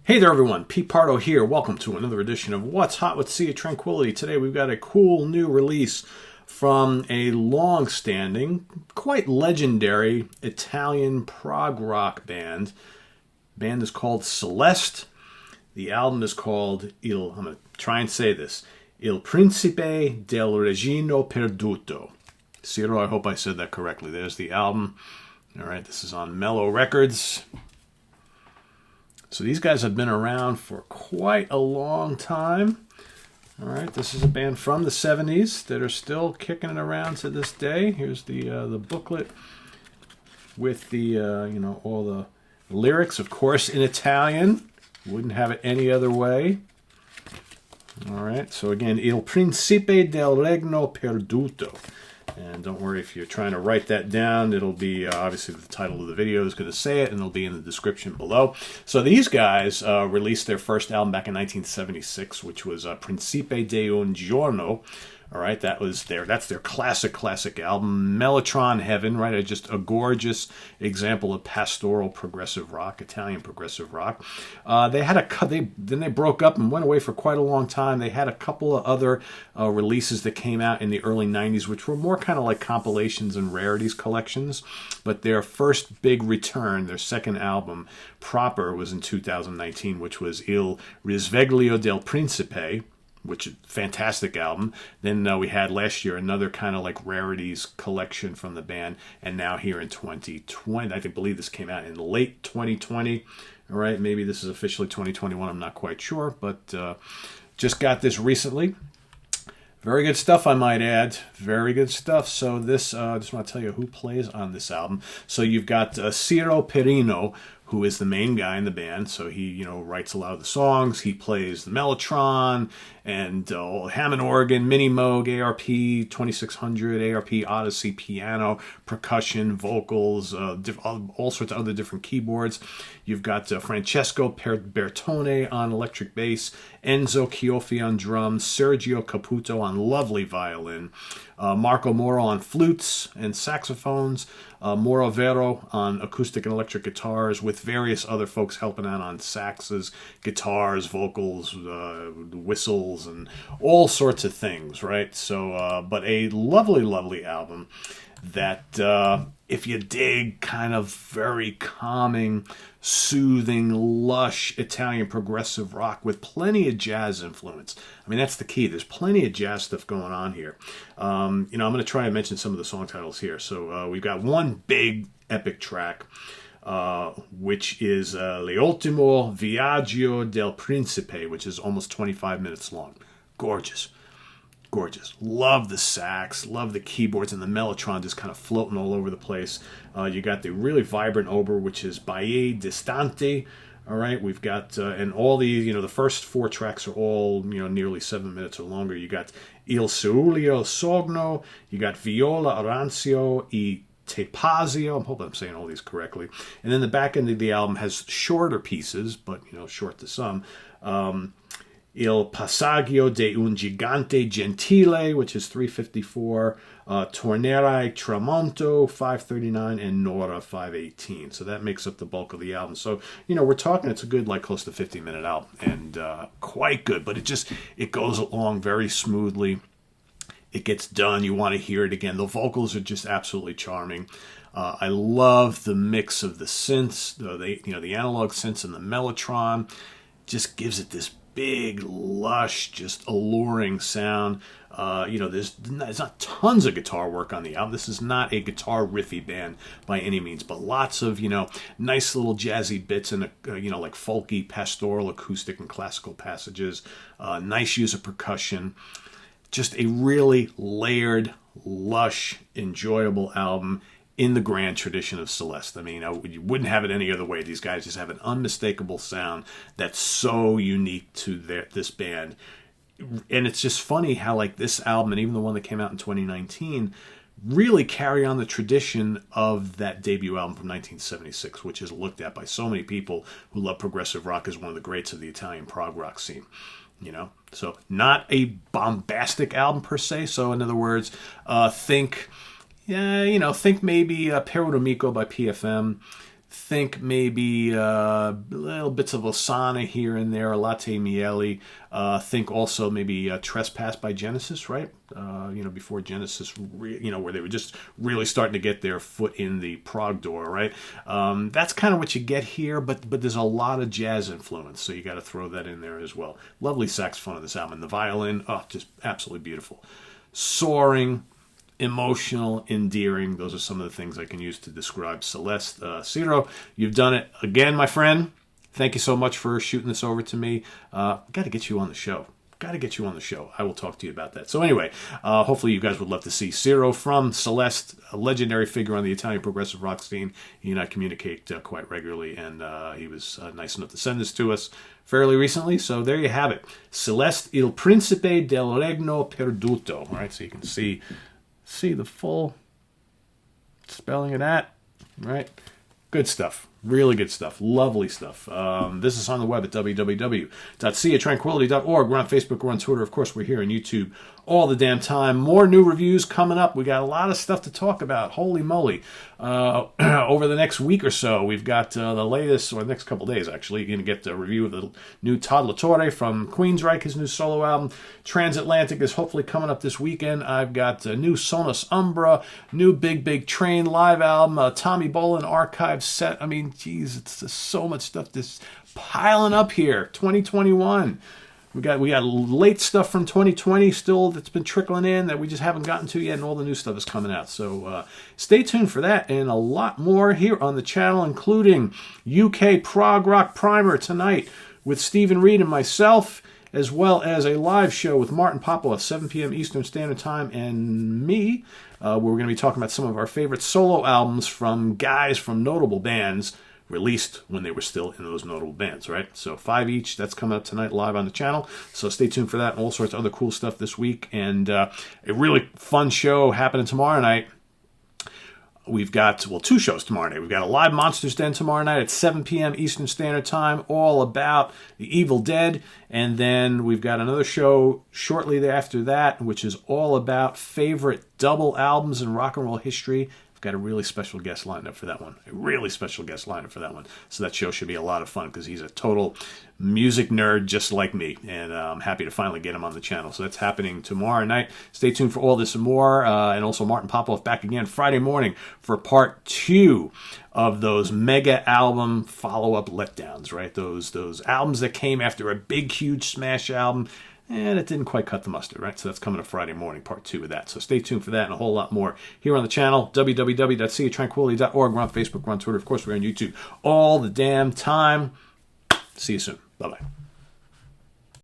Hey there everyone, Pete Pardo here. Welcome to another edition of What's Hot with Sea of Tranquility. Today we've got a cool new release from a long-standing, quite legendary Italian prog rock band. The band is called Celeste. The album is called I'm going to try and say this, Il Principe del Regno Perduto. Ciro, I hope I said that correctly. There's the album. All right, this is on Mellow Records. So these guys have been around for quite a long time. All right, this is a band from the 70s that are still kicking it around to this day. Here's the booklet with the all the lyrics, of course, in Italian. Wouldn't have it any other way. All right, so again, Il Principe del Regno Perduto. And don't worry if you're trying to write that down. It'll be, obviously, the title of the video is going to say it, and it'll be in the description below. So these guys released their first album back in 1976, which was Principe di un Giorno. All right, that's their classic album, Mellotron Heaven, right? Just a gorgeous example of pastoral progressive rock, Italian progressive rock. Then they broke up and went away for quite a long time. They had a couple of other releases that came out in the early 90s, which were more kind of like compilations and rarities collections. But their first big return, their second album proper, was in 2019, which was Il Risveglio del Principe, which is a fantastic album. Then we had last year another kind of like rarities collection from the band, and now here in 2020, I believe this came out in late 2020. All right, maybe this is officially 2021. I'm not quite sure, but just got this recently. Very good stuff, I might add. Very good stuff. So this, I just want to tell you who plays on this album. So you've got Ciro Perino, who is the main guy in the band. So he, writes a lot of the songs. He plays the Mellotron and Hammond organ, Mini Moog, ARP 2600, ARP Odyssey, piano, percussion, vocals, all sorts of other different keyboards. You've got Francesco Bertone on electric bass, Enzo Chioffi on drums, Sergio Caputo on lovely violin, Marco Moro on flutes and saxophones, Moro Vero on acoustic and electric guitars, with various other folks helping out on saxes, guitars, vocals, whistles, and all sorts of things, right? So, but a lovely album that, if you dig kind of very calming, soothing, lush Italian progressive rock with plenty of jazz influence. I mean, that's the key. There's plenty of jazz stuff going on here. I'm going to try and mention some of the song titles here. So we've got one big epic track, which is L'ultimo viaggio del principe, which is almost 25 minutes long. Gorgeous. Love the sax, love the keyboards, and the Mellotron just kind of floating all over the place. You got the really vibrant oboe, which is Baie Distante. All right, we've got, and all the, the first four tracks are all, nearly 7 minutes or longer. You got Il Ceruleo Sogno, you got Viola Arancio e Tepazio. I hope I'm saying all these correctly. And then the back end of the album has shorter pieces, but, short to some. Il Passaggio de un Gigante Gentile, which is 3:54, Tornerai Tramonto, 5:39, and Nora, 5:18. So that makes up the bulk of the album. So, we're talking, it's a good, close to 50-minute album, and quite good, but it goes along very smoothly. It gets done. You want to hear it again. The vocals are just absolutely charming. I love the mix of the synths, the analog synths and the Mellotron. Just gives it this big, lush, just alluring sound. There's not tons of guitar work on the album. This is not a guitar riffy band by any means, but lots of, nice little jazzy bits and, like folky, pastoral, acoustic, and classical passages. Nice use of percussion. Just a really layered, lush, enjoyable album in the grand tradition of Celeste. I mean, you wouldn't have it any other way. These guys just have an unmistakable sound that's so unique to this band. And it's just funny how, this album, and even the one that came out in 2019, really carry on the tradition of that debut album from 1976, which is looked at by so many people who love progressive rock as one of the greats of the Italian prog rock scene. So not a bombastic album per se. So in other words, think maybe Perro D'Amico by PFM. Think maybe little bits of Osana here and there, Latte Miele. Think also maybe Trespass by Genesis, right? Before Genesis, where they were just really starting to get their foot in the prog door, right? That's kind of what you get here, but there's a lot of jazz influence, so you got to throw that in there as well. Lovely saxophone on this album. The violin, just absolutely beautiful. Soaring, emotional, endearing. Those are some of the things I can use to describe Celeste. Ciro, you've done it again, my friend. Thank you so much for shooting this over to me. Got to get you on the show. I will talk to you about that. So anyway, hopefully you guys would love to see Ciro from Celeste, a legendary figure on the Italian progressive rock scene. He and I communicate quite regularly, and he was nice enough to send this to us fairly recently. So there you have it. Celeste, Il Principe del Regno Perduto. All right, so you can see the full spelling of that, right? Good stuff. Really good stuff. Lovely stuff. This is on the web at www.seatranquility.org. We're on Facebook. We're on Twitter. Of course, we're here on YouTube all the damn time. More new reviews coming up. We got a lot of stuff to talk about. Holy moly. Over the next week or so, we've got the latest, or the next couple days, actually. You're going to get a review of the new Todd LaTorre from Queensryche, his new solo album. Transatlantic is hopefully coming up this weekend. I've got a new Sonus Umbra, new Big Big Train live album, Tommy Bolin archive set. I mean, geez, it's just so much stuff just piling up here. 2021. We got late stuff from 2020 still that's been trickling in that we just haven't gotten to yet, and all the new stuff is coming out. So stay tuned for that and a lot more here on the channel, including UK Prog Rock Primer tonight with Stephen Reed and myself, as well as a live show with Martin Popoff, 7 p.m. Eastern Standard Time, and me, where we're going to be talking about some of our favorite solo albums from guys from notable bands released when they were still in those notable bands, right? So 5 each. That's coming up tonight live on the channel. So stay tuned for that and all sorts of other cool stuff this week. And a really fun show happening tomorrow night. We've got, 2 shows tomorrow night. We've got a live Monsters Den tomorrow night at 7 p.m. Eastern Standard Time, all about the Evil Dead. And then we've got another show shortly after that, which is all about favorite double albums in rock and roll history. Got a really special guest lined up for that one. So that show should be a lot of fun because he's a total music nerd just like me. And I'm happy to finally get him on the channel. So that's happening tomorrow night. Stay tuned for all this and more. And also Martin Popoff back again Friday morning for part 2 of those mega album follow-up letdowns, right? Those albums that came after a big, huge smash album. And it didn't quite cut the mustard, right? So that's coming up Friday morning, part 2 of that. So stay tuned for that and a whole lot more here on the channel, www.seatranquility.org. We're on Facebook, we're on Twitter. Of course, we're on YouTube all the damn time. See you soon. Bye-bye.